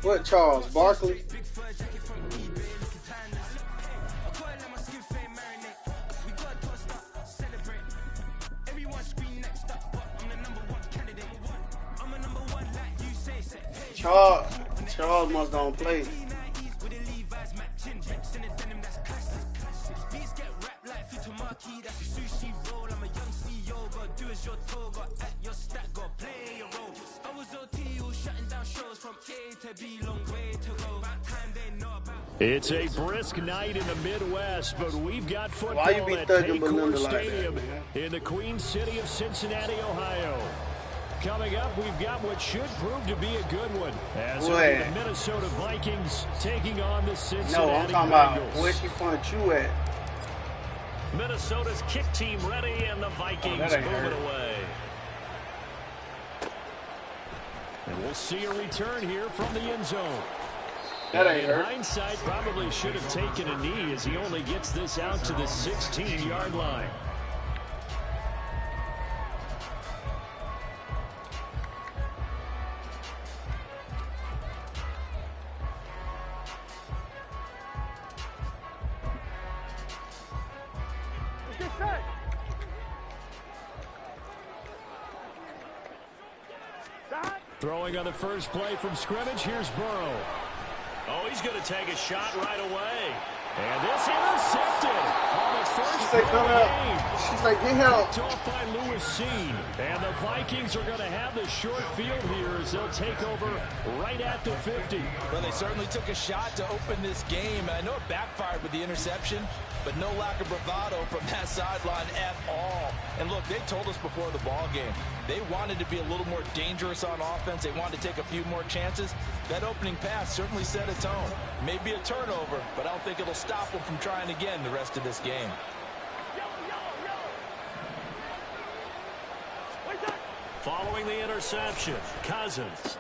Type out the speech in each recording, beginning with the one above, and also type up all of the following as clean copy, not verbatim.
What, Charles Barkley? Charles must don't play. It's a brisk night in the Midwest, but we've got football at Paycor Stadium in the Queen City of Cincinnati, Ohio. Coming up, we've got what should prove to be a good one. As the Minnesota Vikings taking on the Cincinnati Bengals. No, I'm talking about where she punch you at. Minnesota's kick team ready, and the Vikings moving away. And we'll see a return here from the end zone. In hindsight, probably should have taken a knee as he only gets this out to the 16-yard line. Throwing on the first play from scrimmage, here's Burrow. Oh, he's going to take a shot right away. And this intercepted on the first play of the game. She's like, get help. Picked off by Lewis Seen. And the Vikings are going to have the short field here as they'll take over right at the 50. Well, they certainly took a shot to open this game. I know it backfired with the interception, but no lack of bravado from that sideline at all. And look, they told us before the ball game, they wanted to be a little more dangerous on offense. They wanted to take a few more chances. That opening pass certainly set a tone. Maybe a turnover, but I don't think it'll stop them from trying again the rest of this game. Following the interception, Cousins.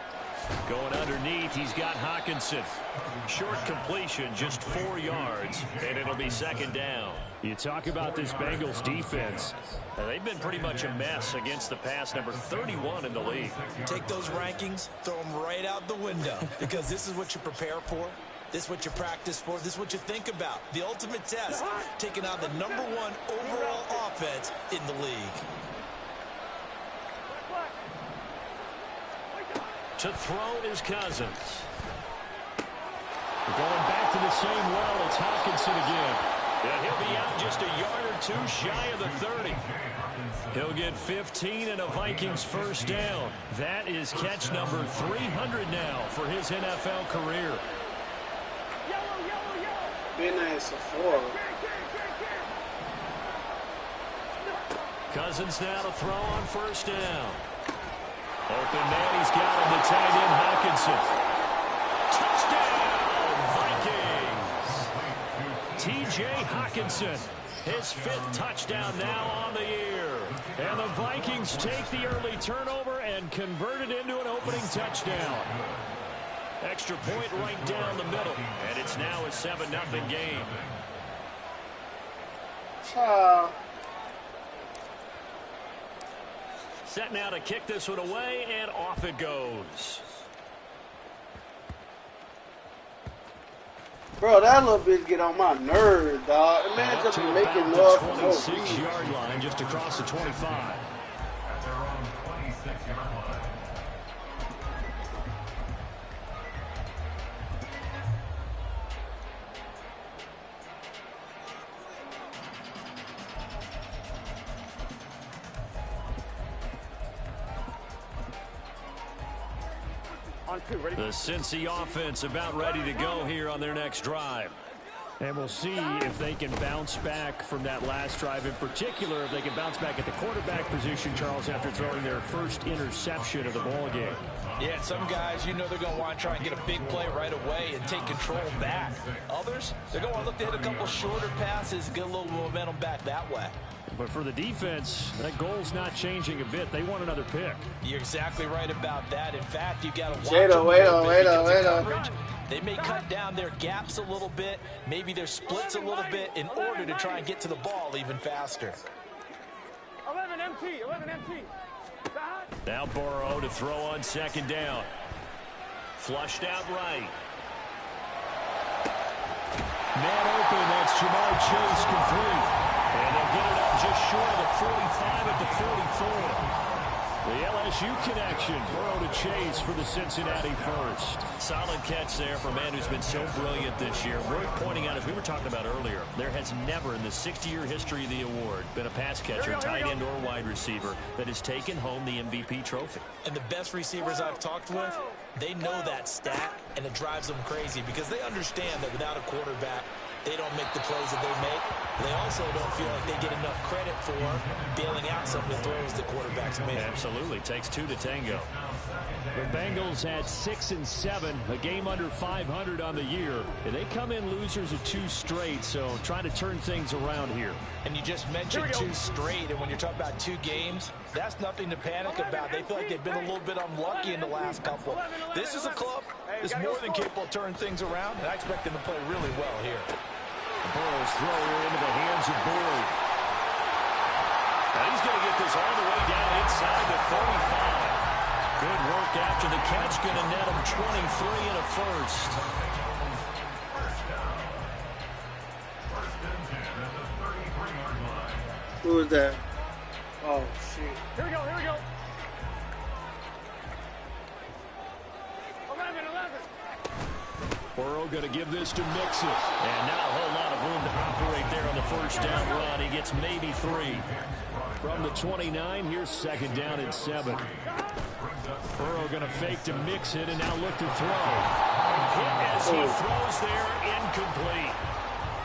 Going underneath, he's got Hawkinson. Short completion, just 4 yards, and it'll be second down. You talk about this Bengals defense. They've been pretty much a mess against the pass, number 31 in the league. Take those rankings, throw them right out the window, because this is what you prepare for. This is what you practice for. This is what you think about. The ultimate test, taking on the #1 overall offense in the league. To throw is Cousins. Going back to the same well, it's Hawkinson again. And he'll be out just a yard or two shy of the 30. He'll get 15 and a Vikings first down. That is catch number 300 now for his NFL career. Been there Sephora. Cousins now to throw on first down. Open man, he's got him, the tight end Hawkinson. Touchdown, Vikings! T.J. Hawkinson, his 5th touchdown now on the year. And the Vikings take the early turnover and convert it into an opening touchdown. Extra point right down the middle, and it's now a 7-0 game. Set now to kick this one away, and off it goes. Bro, that little bitch get on my nerves, dog. The man just be making love for no reason. 26-yard line just across the 25. The Cincy offense about ready to go here on their next drive. And we'll see if they can bounce back from that last drive. In particular, if they can bounce back at the quarterback position, Charles, after throwing their first interception of the ball game. Yeah, some guys, you know they're going to want to try and get a big play right away and take control back. Others, they're going to look to hit a couple shorter passes, get a little momentum back that way. But for the defense, that goal's not changing a bit. They want another pick. You're exactly right about that. In fact, you got to watch wait. They may cut down their gaps a little bit, maybe their splits a little bit in order to try and get to the ball even faster. 11 MT. Now Burrow to throw on second down. Flushed out right. Man open, that's Jamar Chase complete. And they'll get it up just short of the 45 at the 44. The LSU connection, Burrow to Chase for the Cincinnati first. Solid catch there for a man who's been so brilliant this year. Worth pointing out, as we were talking about earlier, there has never in the 60-year history of the award been a pass catcher, tight end, or wide receiver that has taken home the MVP trophy. And the best receivers I've talked with, they know that stat, and it drives them crazy because they understand that without a quarterback, they don't make the plays that they make. They also don't feel like they get enough credit for bailing out some of the throws that quarterbacks make. Absolutely. Takes two to tango. The Bengals had 6 and 7, a game under 500 on the year. And they come in losers of 2 straight, so trying to turn things around here. And you just mentioned 2 straight, and when you're talking about 2 games, that's nothing to panic about. They feel like they've been a little bit unlucky in the last couple. This is a club that's more than capable of turning things around, and I expect them to play really well here. Burrow's throw into the hands of Boyd. Now he's going to get this all the way down inside the 45. Good work after the catch. Going to net him 23 and a first. Who was that? Oh, shit. Here we go, here we go. 11. Burrow going to give this to Mixon. And not a whole lot of room to operate there on the first down run. He gets maybe 3. From the 29, here's second down and 7. Burrow going to fake to Mixon and now look to throw. Hit as he throws there, incomplete.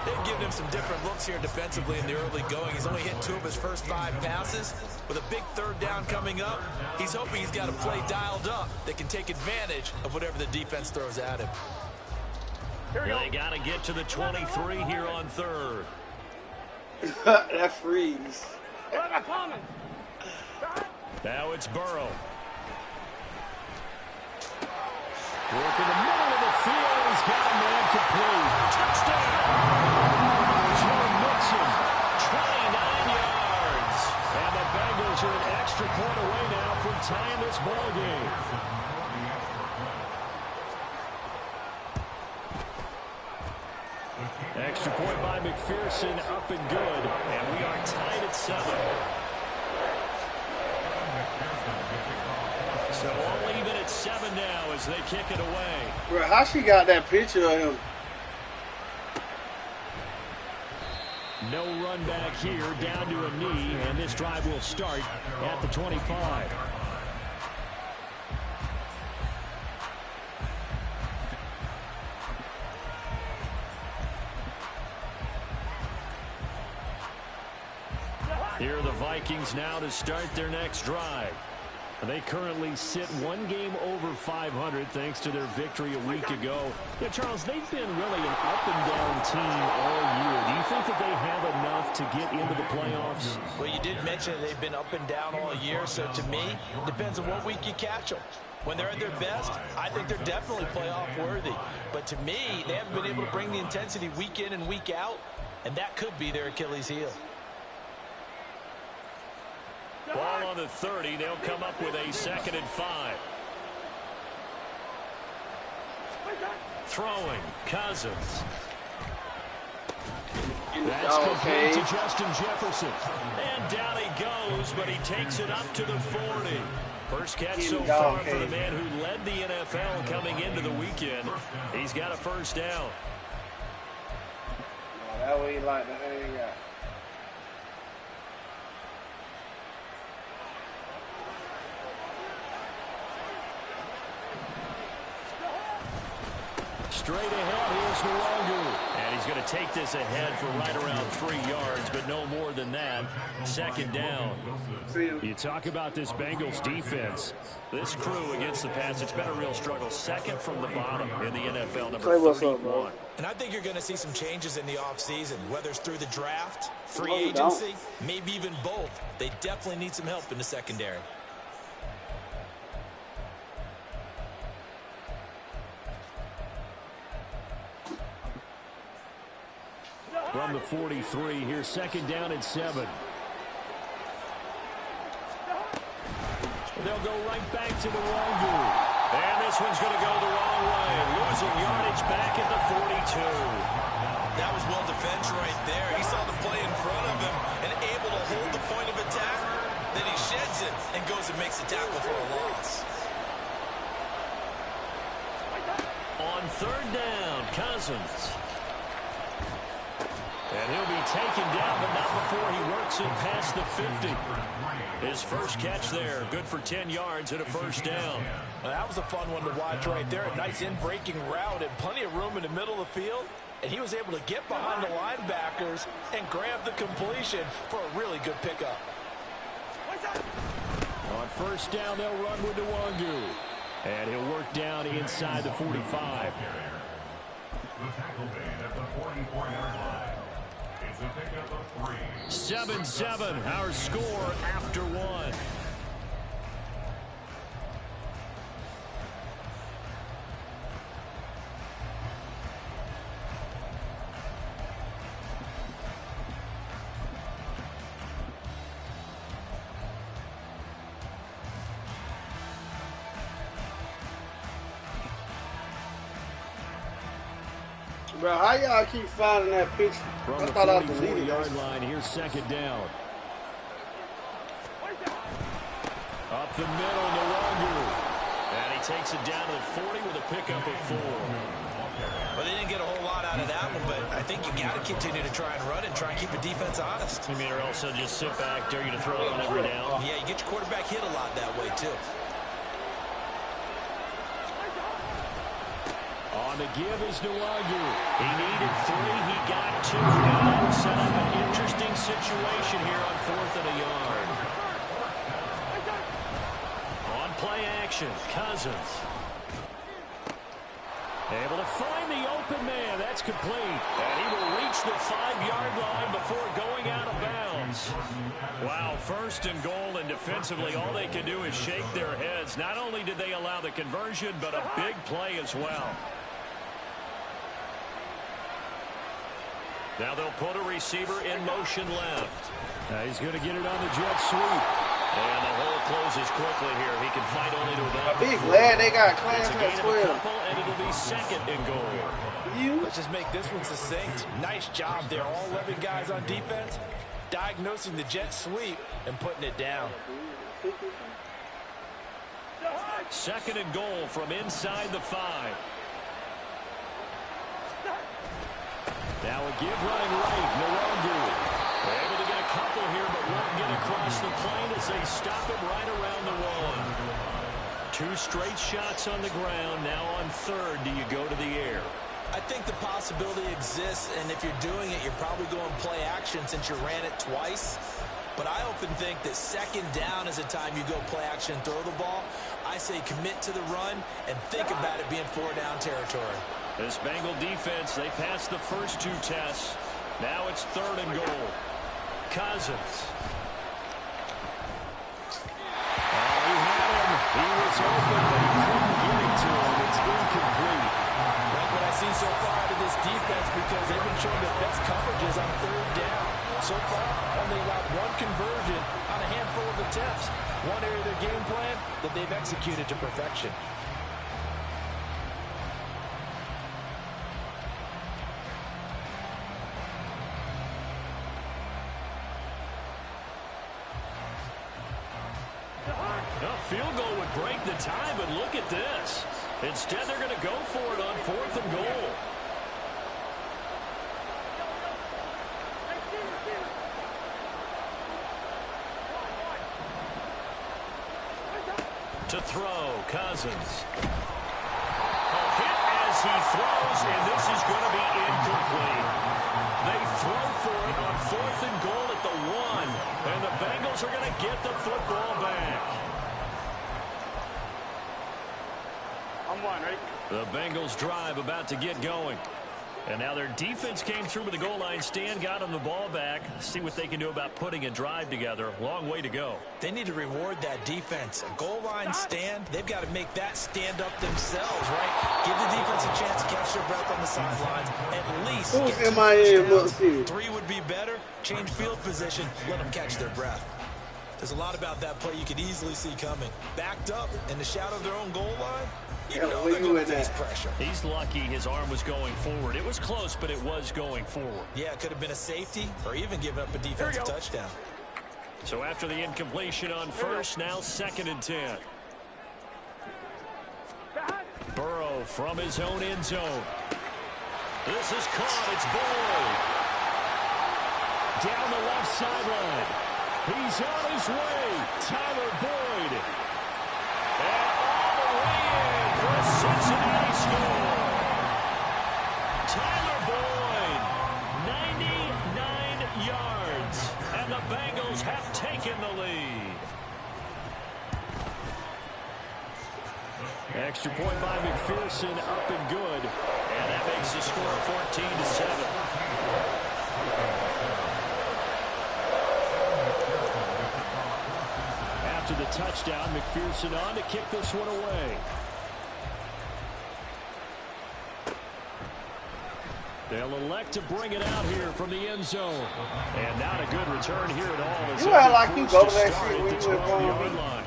They've given him some different looks here defensively in the early going. He's only hit 2 of his first 5 passes. With a big third down coming up, he's hoping he's got a play dialed up that can take advantage of whatever the defense throws at him. They got to get to the 23 here on third. That freeze. Now it's Burrow. Work in the middle of the field. He's got a man complete. Touchdown. Joe Mixon, 29 yards. And the Bengals are an extra point away now from tying this ball game. Extra point by McPherson, up and good. And we are tied at 7. So all even at 7 now as they kick it away. Bro, how she got that picture of him? No run back here, down to a knee, and this drive will start at the 25. Here are the Vikings now to start their next drive. They currently sit 1 game over 500 thanks to their victory a week ago. Yeah, Charles, they've been really an up-and-down team all year. Do you think that they have enough to get into the playoffs? Well, you did mention they've been up and down all year, so to me, it depends on what week you catch them. When they're at their best, I think they're definitely playoff worthy. But to me, they haven't been able to bring the intensity week in and week out, and that could be their Achilles heel. Ball on the 30. They'll come up with a 2nd and 5. Throwing. Cousins. That's complete to Justin Jefferson. And down he goes, but he takes it up to the 40. First catch so far for the man who led the NFL coming into the weekend. He's got a first down. That way you like to hang out. Straight ahead, here's Nwogu. And he's going to take this ahead for right around 3 yards, but no more than that. 2nd down. You talk about this Bengals defense. This crew against the pass, it's been a real struggle. 2nd from the bottom in the NFL, number 31. And I think you're going to see some changes in the offseason, whether it's through the draft, free agency, maybe even both. They definitely need some help in the secondary. From the 43, here's 2nd down and 7. They'll go right back to Nwogu. And this one's going to go the wrong way. Losing yardage back at the 42. That was well defended right there. He saw the play in front of him and able to hold the point of attack. Then he sheds it and goes and makes a tackle for a loss. On third down, Cousins. And he'll be taken down, but not before he works it past the 50. His first catch there, good for 10 yards and a first down. Well, that was a fun one to watch right there. A nice in-breaking route and plenty of room in the middle of the field. And he was able to get behind the linebackers and grab the completion for a really good pickup. On first down, they'll run with Nwangu. And he'll work down inside the 45. The tackle made at the 44-yard line. 7-7, our score after one. Bro, how y'all keep finding that picture? From I the thought I deleted 44-yard line, here's second down. Up the middle, Nwangu. And he takes it down to the 40 with a pickup of 4. Well, they didn't get a whole lot out of that one, but I think you got to continue to try and run and try and keep the defense honest. I mean, or also just sit back, dare you to throw it on every down. Yeah, you get your quarterback hit a lot that way, too. On the give is Nwangu. He needed 3. He got 2. Now that will set up an interesting situation here on 4th and a yard. On play action, Cousins. Able to find the open man. That's complete. And he will reach the 5-yard line before going out of bounds. Wow, first and goal, and defensively all they can do is shake their heads. Not only did they allow the conversion, but a big play as well. Now they'll put a receiver in motion left. He's going to get it on the jet sweep. And the hole closes quickly here. He can fight only to about I'll be glad they got class it's a gain at of a 12. couple, and it'll be second and goal. Let's just make this one succinct. Nice job there. All 11 guys on defense, diagnosing the jet sweep and putting it down. Second and goal from inside the 5. Now a give running right, Nwangu. Able to get a couple here, but won't get across the plane as they stop him right around the 1. 2 straight shots on the ground. Now on third, do you go to the air? I think the possibility exists, and if you're doing it, you're probably going play action since you ran it twice. But I often think that second down is a time you go play action and throw the ball. I say commit to the run and think about it being 4-down territory. This Bengal defense, they passed the first 2 tests. Now it's third and goal. Cousins. Oh, he had him. He was open, but he couldn't get it to him. It's incomplete. Like what I've seen so far out of this defense, because they've been showing the best coverages on third down. So far, only allowed 1 conversion on a handful of attempts. One area of their game plan that they've executed to perfection. Field goal would break the tie, but look at this. Instead, they're going to go for it on 4th and goal. To throw, Cousins. Hit as he throws, and this is going to be incomplete. They throw for it on 4th and goal at the 1, and the Bengals are going to get the football back. Right? The Bengals drive about to get going. And now their defense came through with the goal line stand, got them the ball back. See what they can do about putting a drive together. Long way to go. They need to reward that defense. A goal line stand, they've got to make that stand up themselves, right? Give the defense a chance to catch their breath on the sidelines. At least get 2 MIA touchdowns. 3 would be better. Change field position. Let them catch their breath. There's a lot about that play you could easily see coming. Backed up in the shadow of their own goal line. You know they're going to face pressure. He's lucky his arm was going forward. It was close, but it was going forward. Yeah, it could have been a safety or even given up a defensive touchdown. So after the incompletion on first, now 2nd and 10. Burrow from his own end zone. This is caught. It's Boyd. Down the left sideline. He's on his way. Tyler Boyd. And all the way in for a Cincinnati score. Tyler Boyd, 99 yards. And the Bengals have taken the lead. Extra point by McPherson, up and good. And that makes the score 14-7. After the touchdown, McPherson on to kick this one away. They'll elect to bring it out here from the end zone. And not a good return here at all. You act like you go to that shit when you were going.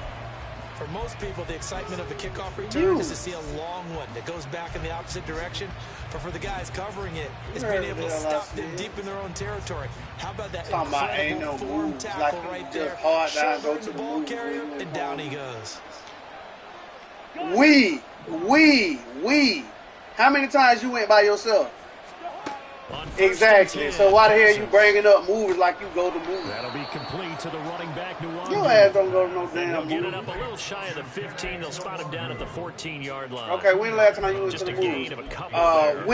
For most people, the excitement of the kickoff return is to see a long one that goes back in the opposite direction. But for the guys covering it, it's being able to stop them deep in their own territory. How about that incredible form tackle right there? Shoulder the ball carrier, and down he goes. How many times you went by yourself? Exactly. So why the hell you bringing up moves like you go to move? That'll be complete to the running back, Nwangu. Your ass don't go to no damn Get move. it up a little shy of the 15. They'll spot him down at the 14-yard line. Okay, when the last time you went Just to the a gain of a move? couple there.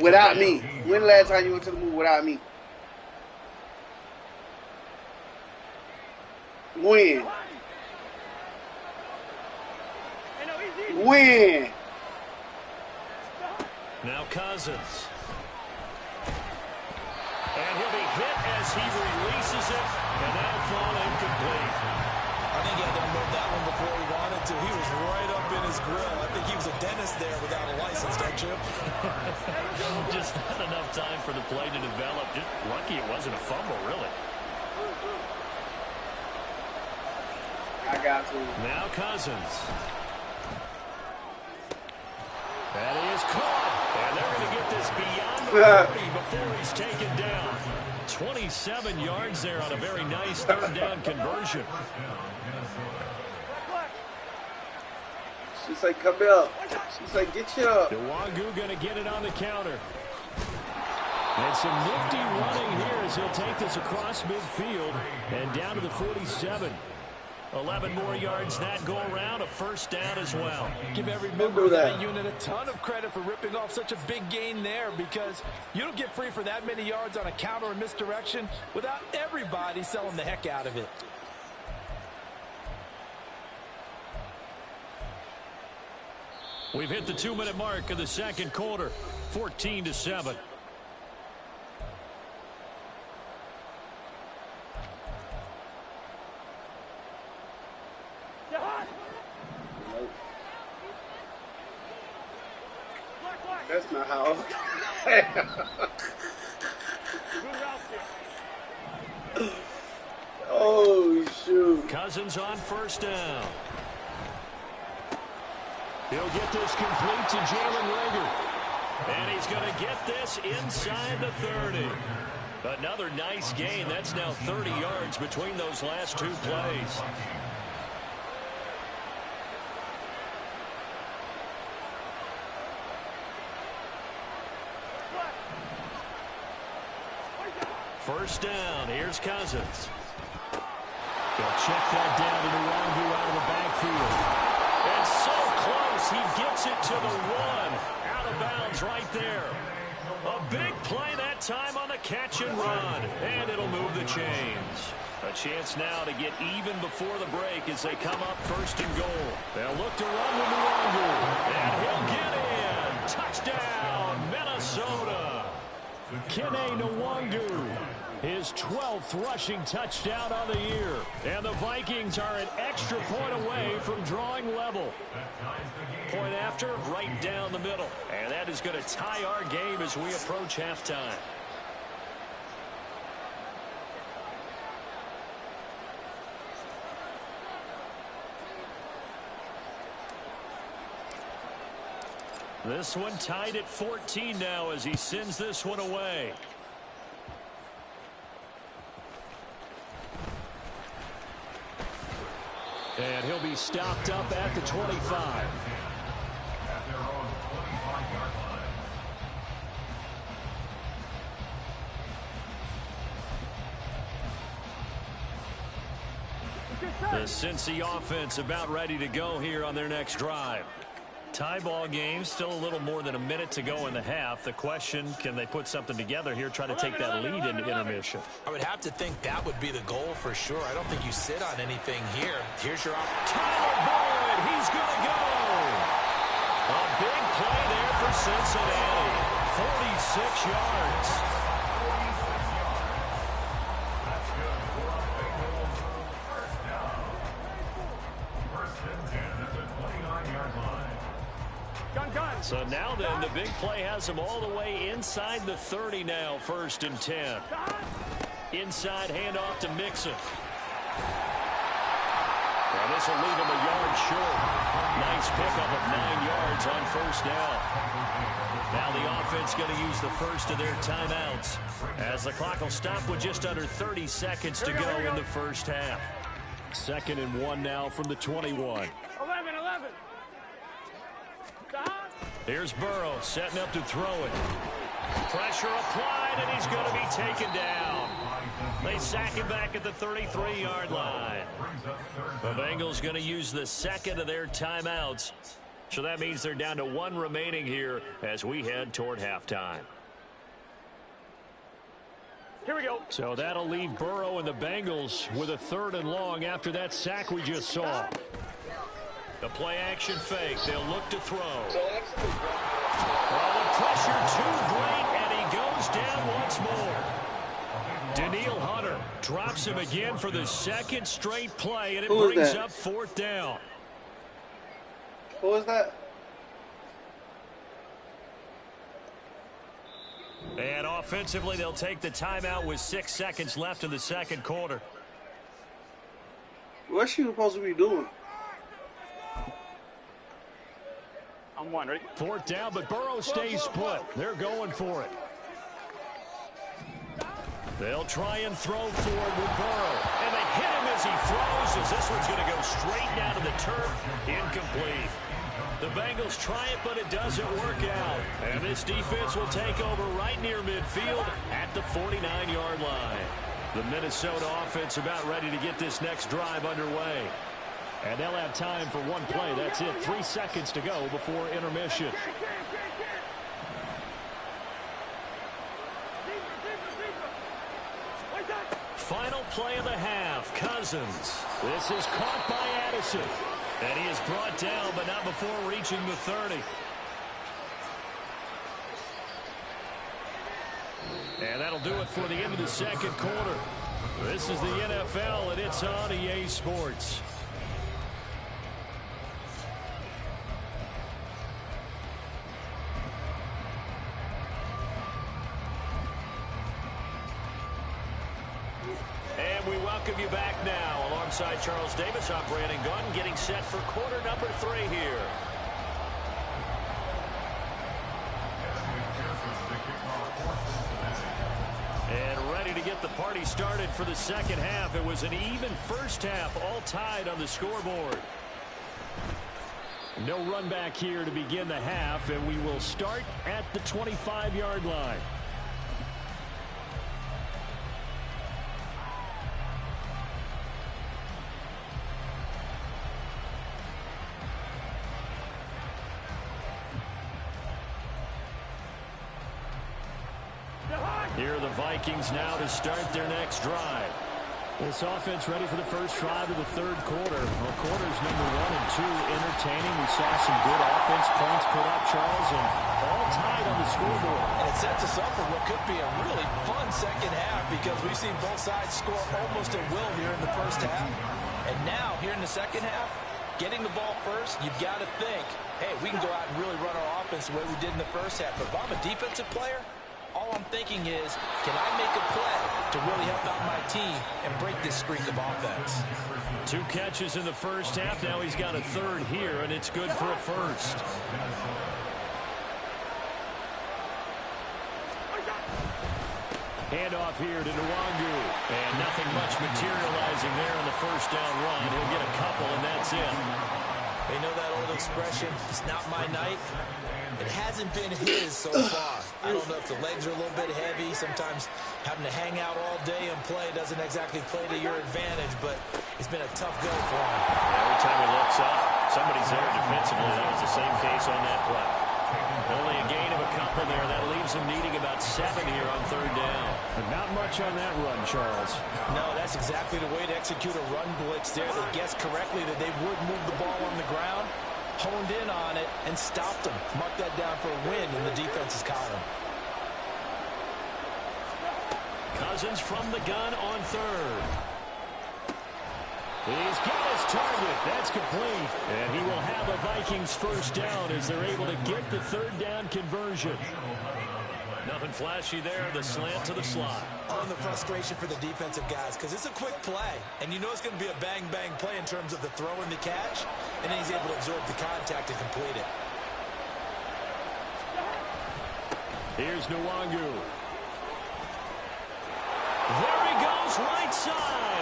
Without me. When the last time you went to the move without me? When? When? Now Cousins. And he'll be hit as he releases it, and that'll fall incomplete. I think he had to unload that one before he wanted to. He was right up in his grill. I think he was a dentist there without a license, don't you? Just not enough time for the play to develop. Just lucky it wasn't a fumble, really. I got to. Now Cousins. That is caught. And they're going to get this beyond the 30 before he's taken down. 27 yards there on a very nice third down conversion. She say, come here. She say, get you up. Nwangu going to get it on the counter. And some nifty running here as he'll take this across midfield and down to the 47. 11 more yards that go around, a first down as well. Give every member of that unit a ton of credit for ripping off such a big gain there, because you don't get free for that many yards on a counter or misdirection without everybody selling the heck out of it. We've hit the 2-minute mark of the second quarter, 14-7. That's not how. Oh, shoot. Cousins on first down. He'll get this complete to Jalen Reagor. And he's going to get this inside the 30. Another nice gain. That's now 30 yards between those last two plays. First down. Here's Cousins. They'll check that down to Nwangu out of the backfield. And so close. He gets it to the 1. Out of bounds right there. A big play that time on the catch and run. And it'll move the chains. A chance now to get even before the break as they come up first and goal. They'll look to run with Nwangu. And he'll get in. Touchdown, Minnesota. Kene Nwangu. His 12th rushing touchdown on the year. And the Vikings are an extra point away from drawing level. Point after, right down the middle. And that is going to tie our game as we approach halftime. This one tied at 14 now as he sends this one away. And he'll be stopped up at the 25. At their own 25-yard line. The Cincy offense about ready to go here on their next drive. Tie ball game, still a little more than a minute to go in the half. The question, can they put something together here, try to take that lead into intermission? I would have to think that would be the goal for sure. I don't think you sit on anything here. Here's your opportunity. Tyler Boyd, he's going to go. A big play there for Cincinnati. 46 yards. That's good for a Bengals first down. First and 10 at the 29-yard line. Gun. So now then, the big play has them all the way inside the 30 now, 1st and 10. Inside handoff to Mixon. And this will leave him a yard short. Nice pickup of 9 yards on 1st down. Now the offense going to use the first of their timeouts as the clock will stop with just under 30 seconds to go in the first half. 2nd and 1 now from the 21. 11. Here's Burrow setting up to throw it. Pressure applied, and he's going to be taken down. They sack him back at the 33-yard line. The Bengals going to use the second of their timeouts. So that means they're down to 1 remaining here as we head toward halftime. Here we go. So that'll leave Burrow and the Bengals with a 3rd and long after that sack we just saw. The play action fake. They'll look to throw. Well, the pressure too great, and he goes down once more. Daniil Hunter drops him again for the 2nd straight play, and it brings up 4th down. What was that? And offensively, they'll take the timeout with 6 seconds left in the 2nd quarter. What's she supposed to be doing? I'm 1, ready? 4th down, but Burrow stays put. They're going for it. They'll try and throw forward with Burrow. And they hit him as he throws, as this one's going to go straight down to the turf. Incomplete. The Bengals try it, but it doesn't work out. And this defense will take over right near midfield at the 49-yard line. The Minnesota offense about ready to get this next drive underway. And they'll have time for 1 play. That's it. 3 seconds to go before intermission. Final play of the half. Cousins. This is caught by Addison. And he is brought down, but not before reaching the 30. And that'll do it for the end of the 2nd quarter. This is the NFL, and it's on EA Sports. And we welcome you back now alongside Charles Davis, operating gun, getting set for quarter number 3 here. And ready to get the party started for the 2nd half. It was an even first half, all tied on the scoreboard. No run back here to begin the half, and we will start at the 25-yard line. Here are the Vikings now to start their next drive. This offense ready for the first drive of the 3rd quarter. Well, quarters number 1 and 2 entertaining. We saw some good offense points put up, Charles, and all tied on the scoreboard. And it sets us up for what could be a really fun 2nd half because we've seen both sides score almost at will here in the first half. And now, here in the 2nd half, getting the ball first, you've got to think, hey, we can go out and really run our offense the way we did in the first half. But if I'm a defensive player, all I'm thinking is, can I make a play to really help out my team and break this streak of offense? 2 catches in the first half. Now he's got a 3rd here, and it's good for a 1st. Handoff here to Nwangu. And nothing much materializing there on the first down run. He'll get a couple, and that's it. You know that old expression, it's not my night? It hasn't been his so far. I don't know if the legs are a little bit heavy. Sometimes having to hang out all day and play doesn't exactly play to your advantage, but it's been a tough go for him. Every time he looks up, somebody's there defensively. That was the same case on that play. Only a gain of a couple there. That leaves him needing about 7 here on third down. But not much on that run, Charles. No, that's exactly the way to execute a run blitz there. They guessed correctly that they would move the ball on the ground, honed in on it, and stopped him. Mark that down for a win in the defense's column. Cousins from the gun on third. He's got his target. That's complete. And he will have a Vikings first down as they're able to get the third down conversion. Nothing flashy there. The slant to the slot. On the frustration for the defensive guys, because it's a quick play. And you know it's going to be a bang-bang play in terms of the throw and the catch. And then he's able to absorb the contact and complete it. Here's Nwangu. There he goes, right side.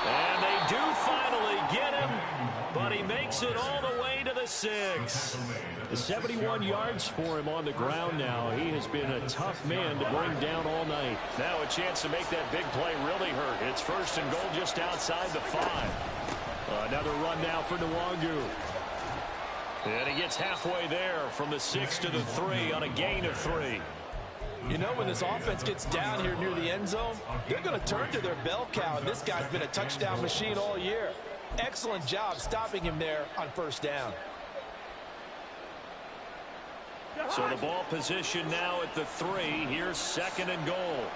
And they do finally get him, but he makes it all the way to the 6. 71 yards for him on the ground now. He has been a tough man to bring down all night. Now a chance to make that big play really hurt. It's first and goal just outside the 5. Another run now for Nwangu. And he gets halfway there from the 6 to the 3 on a gain of 3. You know, when this offense gets down here near the end zone, they're going to turn to their bell cow, and this guy's been a touchdown machine all year. Excellent job stopping him there on first down. So the ball position now at the 3. Here's second and goal.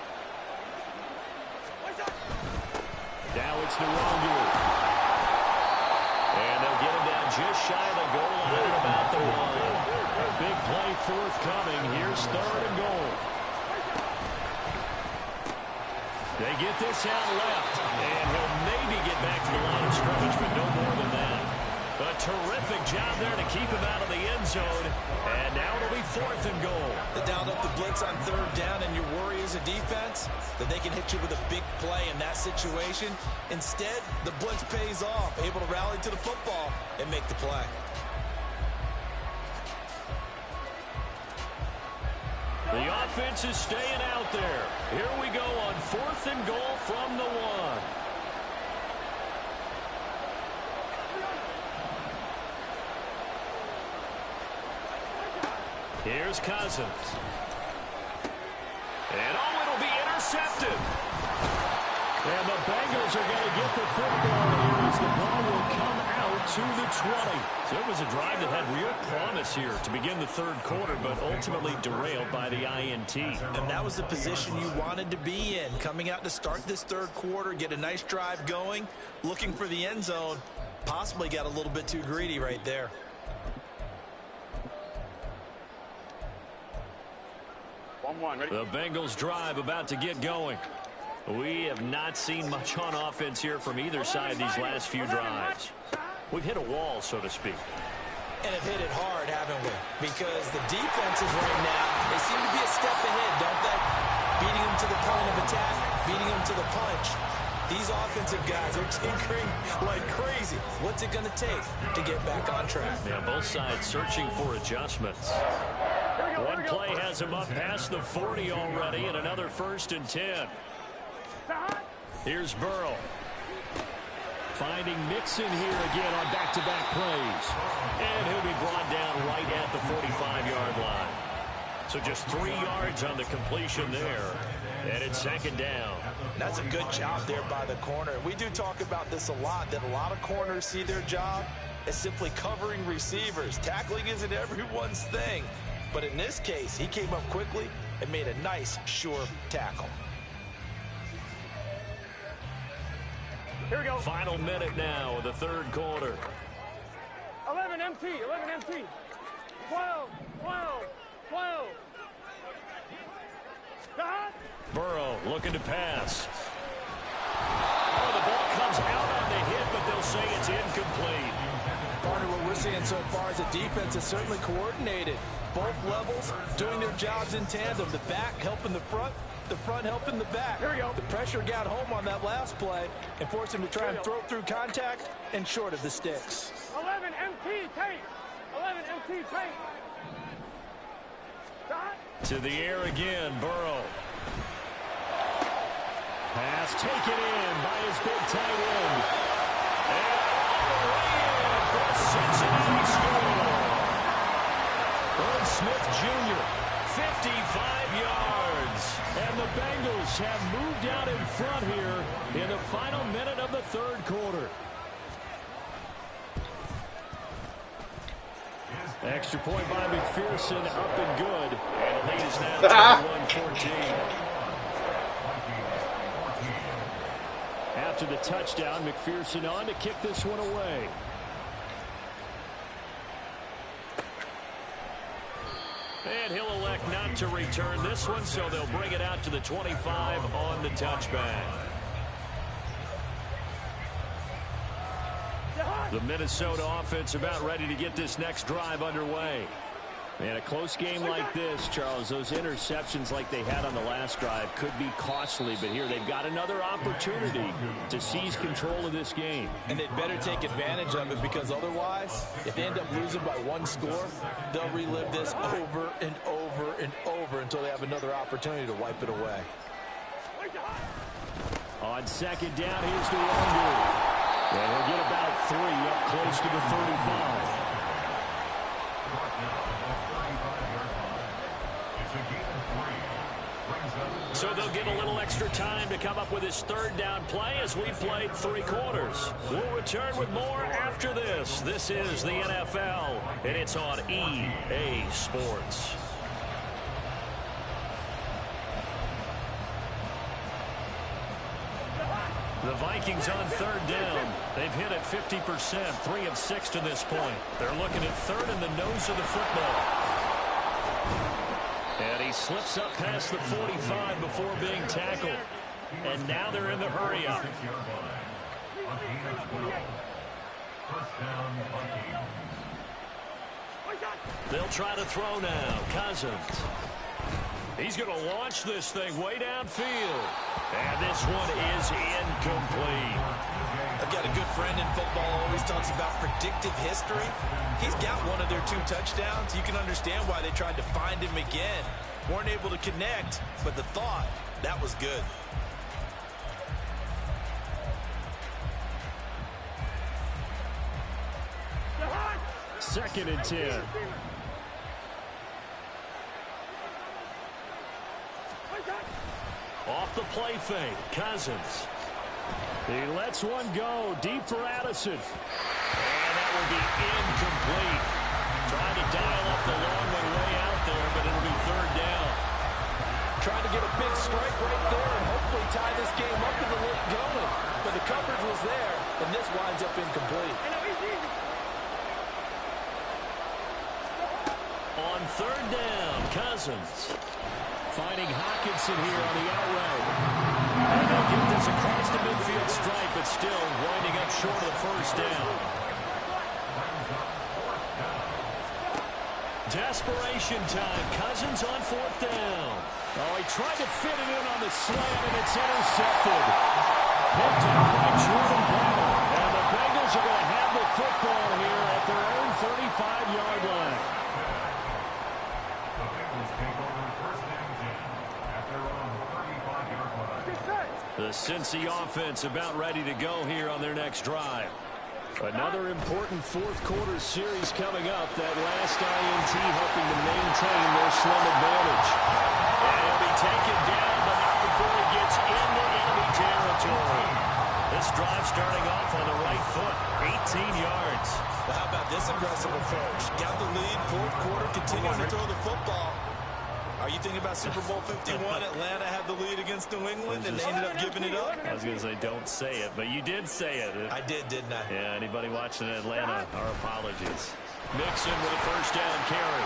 Now it's Nwangu. And they'll get him down just shy of the goal line at about the 1. A big play forthcoming. Here's third and goal. They get this out left, and he'll maybe get back to the line of scrimmage, but no more than that. A terrific job there to keep him out of the end zone, and now it'll be fourth and goal. They dialed up the blitz on third down, and your worry as a defense that they can hit you with a big play in that situation. Instead, the blitz pays off, able to rally to the football and make the play. The offense is staying out there. Here we go on fourth and goal from the 1. Here's Cousins. And it'll be intercepted. And the Bengals are going to get the football here as the ball will come out to the 20. So it was a drive that had real promise here to begin the third quarter, but ultimately derailed by the INT. And that was the position you wanted to be in. Coming out to start this third quarter, get a nice drive going, looking for the end zone. Possibly got a little bit too greedy right there. Ready? The Bengals drive about to get going. We have not seen much on offense here from either side these last few drives. We've hit a wall, so to speak. And have hit it hard, haven't we? Because the defenses right now, they seem to be a step ahead, don't they? Beating them to the point of attack, beating them to the punch. These offensive guys are tinkering like crazy. What's it going to take to get back on track? Yeah, both sides searching for adjustments. One play has him up past the 40 already, and another first and 10. Here's Burrow. Finding Mixon here again on back-to-back plays. And he'll be brought down right at the 45-yard line. So just 3 yards on the completion there. And it's second down. That's a good job there by the corner. We do talk about this a lot, that a lot of corners see their job as simply covering receivers. Tackling isn't everyone's thing. But in this case, he came up quickly and made a nice, sure tackle. Here we go. Final minute now of the third quarter. 11 MT. 11 MT. 12. 12. 12. Burrow looking to pass. Oh, the ball comes out on the hit, but they'll say it's incomplete. Partner, what we're seeing so far is the defense is certainly coordinated. Both levels doing their jobs in tandem. The back helping the front helping the back. Here we go. The pressure got home on that last play and forced him to try and throw through contact and short of the sticks. 11 MT tape. 11 MT tape. Shot. To the air again, Burrow. Pass taken in by his big tight end. And all the way in for a Cincinnati score. Irv Smith Jr., 55 yards. And the Bengals have moved out in front here in the final minute of the third quarter. Extra point by McPherson, up and good. And the lead is now 21-14. After the touchdown, McPherson on to kick this one away. And he'll elect not to return this one, so they'll bring it out to the 25 on the touchback. The Minnesota offense about ready to get this next drive underway. And a close game like this, Charles, those interceptions like they had on the last drive could be costly, but here they've got another opportunity to seize control of this game. And they'd better take advantage of it, because otherwise, if they end up losing by one score, they'll relive this over and over and over until they have another opportunity to wipe it away. On second down, here's the Wonder. And he'll get about 3 up close to the 35. So they'll get a little extra time to come up with his third down play as we played 3 quarters. We'll return with more after this. This is the NFL, and it's on EA Sports. The Vikings on third down. They've hit at 50%, 3 of 6 to this point. They're looking at third in the nose of the football. And he slips up past the 45 before being tackled. And now they're in the hurry up. They'll try to throw now. Cousins. He's going to launch this thing way downfield. And this one is incomplete. I've got a good friend in football, always talks about predictive history. He's got one of their 2 touchdowns. You can understand why they tried to find him again. Weren't able to connect, but the thought, that was good. Second and 10. Off the play fake, Cousins. He lets one go deep for Addison. And that will be incomplete. Trying to dial up the long way out there, but it'll be third down. Trying to get a big strike right there and hopefully tie this game up in the late going. But the coverage was there, and this winds up incomplete. On third down, Cousins. Finding Hawkinson here on the out route. And they'll get this across the midfield stripe, but still winding up short of the first down. Desperation time. Cousins on fourth down. Oh, he tried to fit it in on the slant, and it's intercepted. Picked up by Jordan Brown. And the Bengals are going to have the football here at their own 35-yard line. The Cincy offense about ready to go here on their next drive. Another important fourth quarter series coming up. That last INT helping to maintain their slim advantage. And he'll be taken down, but not before he gets into enemy territory. This drive starting off on the right foot, 18 yards. Well, how about this aggressive approach? Got the lead, fourth quarter, continuing to throw the football. Are you thinking about Super Bowl 51? Atlanta had the lead against New England, and they ended up giving it up? I was going to say, don't say it, but you did say it. I did, didn't I? Yeah, anybody watching Atlanta, our apologies. Mixon with a first down carry.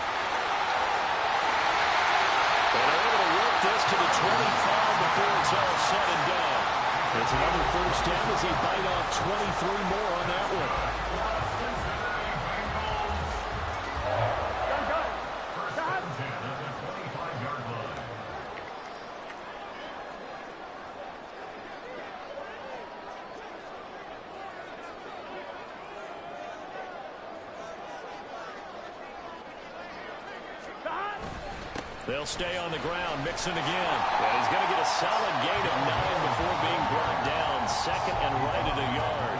And they're able to work this to the 25 before it's all said and done. It's another first down as they bite off 23 more on that one. They'll stay on the ground, mixing again. And he's going to get a solid gain of 9 before being brought down. Second and right at a yard.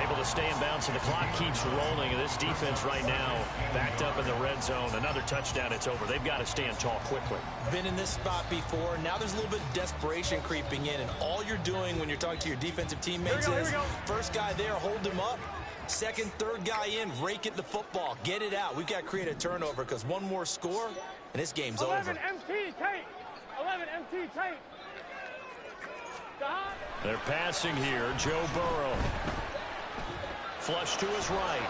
Able to stay in bounds, and the clock keeps rolling. And this defense right now backed up in the red zone. Another touchdown, it's over. They've got to stand tall quickly. Been in this spot before. Now there's a little bit of desperation creeping in. And all you're doing when you're talking to your defensive teammates is first guy there, hold him up. Second, third guy in, rake it the football. Get it out. We've got to create a turnover because one more score, and this game's 11 over. MT tape. 11 MT tape. They're passing here. Joe Burrow. Flush to his right.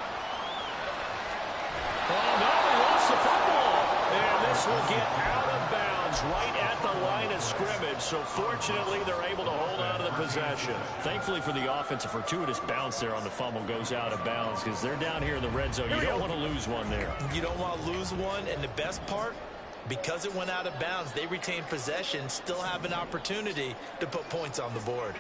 Oh, no, he lost the football. And this will get out of bounds right at the line of scrimmage. So fortunately, they're able to hold on to the possession. Thankfully for the offense, a fortuitous bounce there on the fumble goes out of bounds because they're down here in the red zone. You don't want to lose one there. You don't want to lose one, and the best part, because it went out of bounds, they retain possession, still have an opportunity to put points on the board.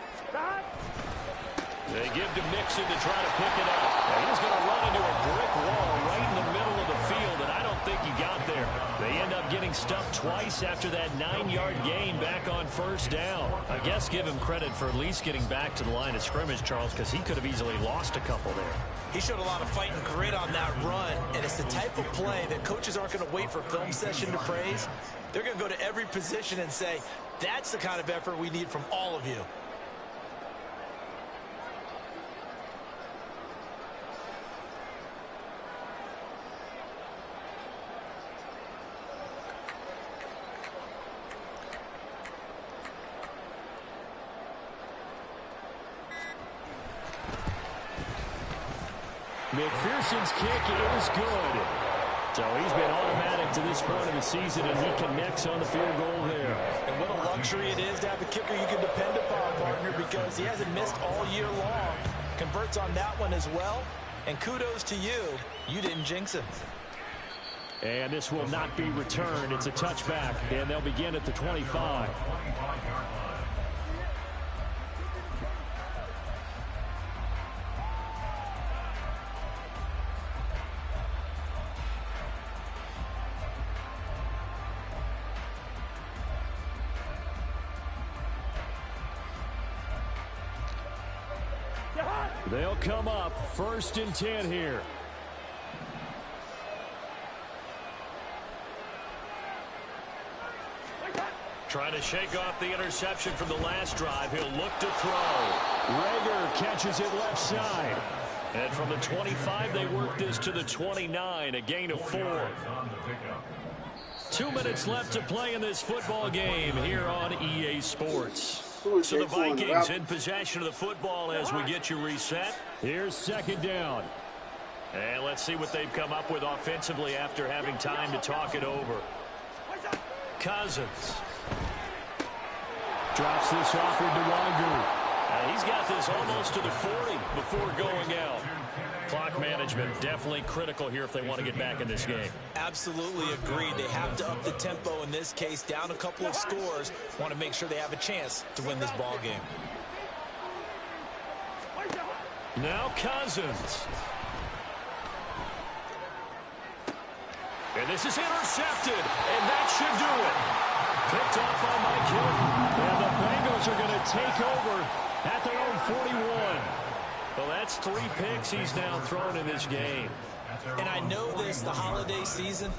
They give to Mixon to try to pick it up. And he's going to run into a brick wall right in the middle of the field, and I don't think he got there. They end up getting stuffed twice after that 9-yard gain back on first down. I guess give him credit for at least getting back to the line of scrimmage, Charles, because he could have easily lost a couple there. He showed a lot of fight and grit on that run, and it's the type of play that coaches aren't going to wait for film session to praise. They're going to go to every position and say, that's the kind of effort we need from all of you. McPherson's kick is good. So he's been automatic to this point of the season, and he connects on the field goal there. And what a luxury it is to have a kicker you can depend upon, partner, because he hasn't missed all year long. Converts on that one as well. And kudos to you. You didn't jinx him. And this will not be returned. It's a touchback, and they'll begin at the 25. They'll come up 1st and 10 here. Trying to shake off the interception from the last drive. He'll look to throw. Rager catches it left side. And from the 25, they work this to the 29, a gain of 4. 2 minutes left to play in this football game here on EA Sports. So the Vikings in possession of the football as we get you reset. Here's 2nd down. And let's see what they've come up with offensively after having time to talk it over. Cousins. Drops this off into Wanger. He's got this almost to the 40 before going out. Clock management definitely critical here if they want to get back in this game. Absolutely agreed. They have to up the tempo in this case, down a couple of scores. Want to make sure they have a chance to win this ball game. Now Cousins. And this is intercepted, and that should do it. Picked off by Mike Hilton. And the Bengals are going to take over at their own 41. Well, that's 3 picks he's now thrown in this game. And I know this, the holiday season,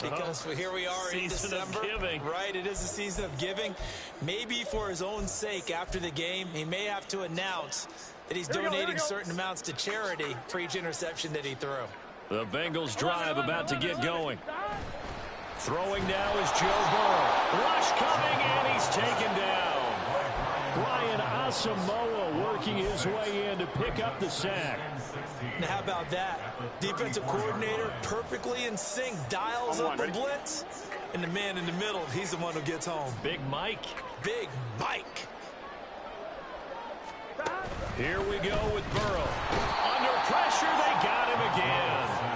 because here we are in December. Of giving. Right, it is a season of giving. Maybe for his own sake after the game, he may have to announce that he's donating certain amounts to charity for each interception that he threw. The Bengals drive about to get going. Throwing now is Joe Burrow. Rush coming, and he's taken down. Brian Asamoah working his way in to pick up the sack. Now how about that? Defensive coordinator perfectly in sync, dials up a blitz. And the man in the middle, he's the one who gets home. Big Mike. Big Mike. Here we go with Burrow. Under pressure, they got him again.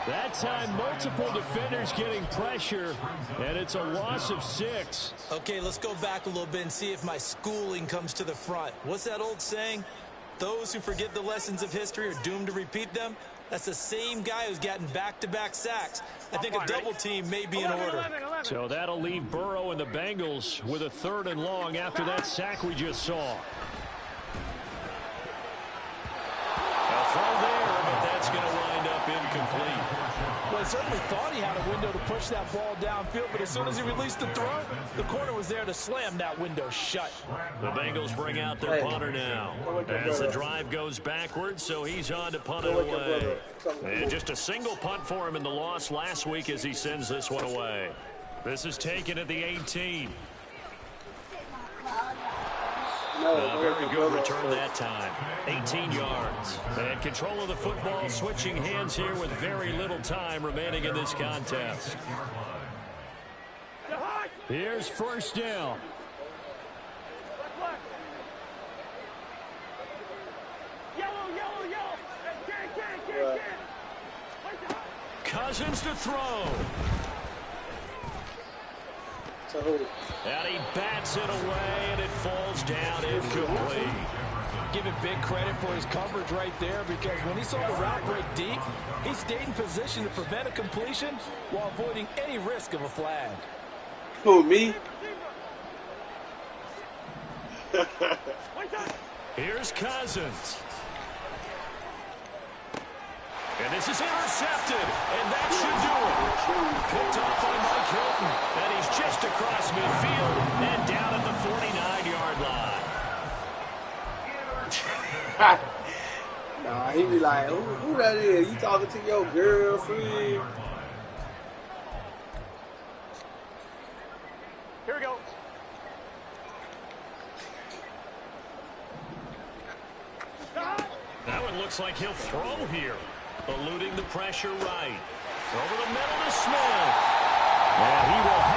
That time, multiple defenders getting pressure, and it's a loss of 6. Okay, let's go back a little bit and see if my schooling comes to the front. What's that old saying? Those who forget the lessons of history are doomed to repeat them. That's the same guy who's gotten back-to-back sacks. I think a double team may be in order. So that'll leave Burrow and the Bengals with a 3rd and long after that sack we just saw. A throw there, but that's going to wind up incomplete. Well, he certainly thought he had a window to push that ball downfield, but as soon as he released the throw, the corner was there to slam that window shut. The Bengals bring out their punter now. As the drive goes backwards, so he's on to punt it away. And just a single punt for him in the loss last week as he sends this one away. This is taken at the 18. Very good return that time. 18 yards. And control of the football, switching hands here with very little time remaining in this contest. Here's 1st down. Cousins to throw. And he bats it away, and it falls down incomplete. Give him big credit for his coverage right there, because when he saw the route break deep, he stayed in position to prevent a completion while avoiding any risk of a flag. Who, me? Here's Cousins. And this is intercepted, and that should do it. Picked off by Mike Hilton, and he's just across midfield and down at the 49-yard line. Nah, he be like, who that is? You talking to your girlfriend? Here we go. That one looks like he'll throw here. Eluding the pressure right. Over the middle to Smith. And he will have